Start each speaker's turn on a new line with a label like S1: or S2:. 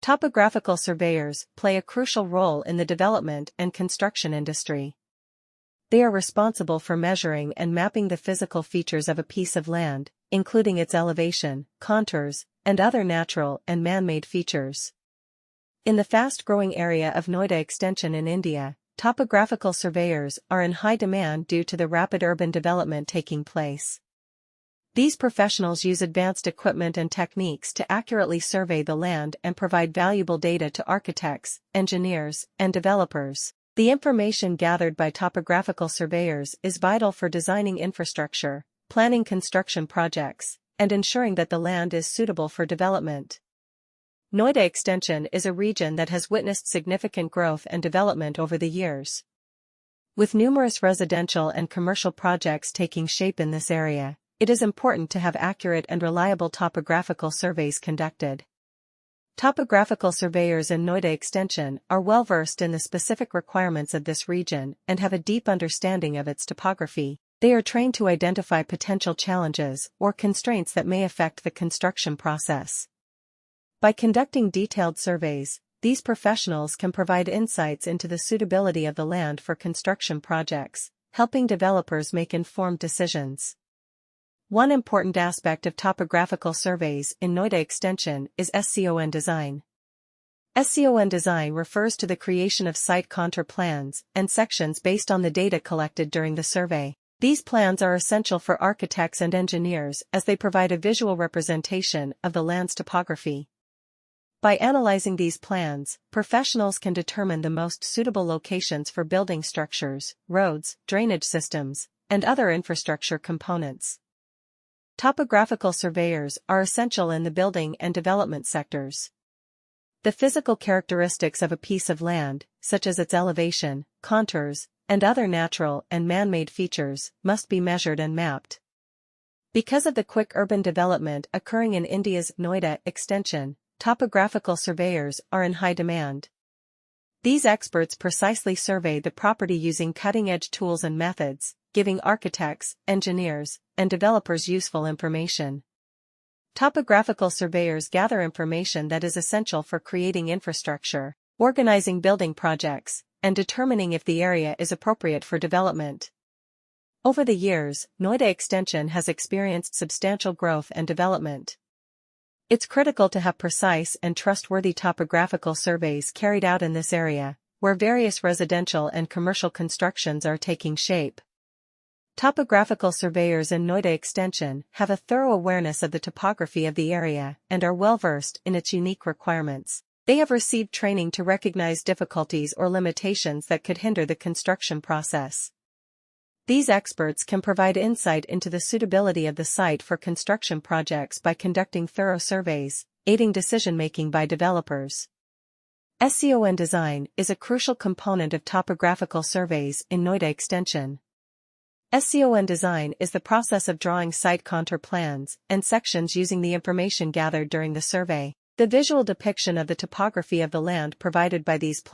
S1: Topographical surveyors play a crucial role in the development and construction industry. They are responsible for measuring and mapping the physical features of a piece of land, including its elevation, contours, and other natural and man-made features. In the fast-growing area of Noida Extension in India, topographical surveyors are in high demand due to the rapid urban development taking place. These professionals use advanced equipment and techniques to accurately survey the land and provide valuable data to architects, engineers, and developers. The information gathered by topographical surveyors is vital for designing infrastructure, planning construction projects, and ensuring that the land is suitable for development. Noida Extension is a region that has witnessed significant growth and development over the years. With numerous residential and commercial projects taking shape in this area, it is important to have accurate and reliable topographical surveys conducted. Topographical surveyors in Noida Extension are well versed in the specific requirements of this region and have a deep understanding of its topography. They are trained to identify potential challenges or constraints that may affect the construction process. By conducting detailed surveys, these professionals can provide insights into the suitability of the land for construction projects, helping developers make informed decisions. One important aspect of topographical surveys in Noida Extension is SCON design. SCON design refers to the creation of site contour plans and sections based on the data collected during the survey. These plans are essential for architects and engineers as they provide a visual representation of the land's topography. By analyzing these plans, professionals can determine the most suitable locations for building structures, roads, drainage systems, and other infrastructure components. Topographical surveyors are essential in the building and development sectors. The physical characteristics of a piece of land, such as its elevation, contours, and other natural and man-made features, must be measured and mapped. Because of the quick urban development occurring in India's Noida Extension, topographical surveyors are in high demand. These experts precisely survey the property using cutting-edge tools and methods, giving architects, engineers, and developers useful information. Topographical surveyors gather information that is essential for creating infrastructure, organizing building projects, and determining if the area is appropriate for development. Over the years, Noida Extension has experienced substantial growth and development. It's critical to have precise and trustworthy topographical surveys carried out in this area, where various residential and commercial constructions are taking shape. Topographical surveyors in Noida Extension have a thorough awareness of the topography of the area and are well versed in its unique requirements. They have received training to recognize difficulties or limitations that could hinder the construction process. These experts can provide insight into the suitability of the site for construction projects by conducting thorough surveys, aiding decision-making by developers. SCON design is a crucial component of topographical surveys in Noida Extension. SCON design is the process of drawing site contour plans and sections using the information gathered during the survey. The visual depiction of the topography of the land provided by these plans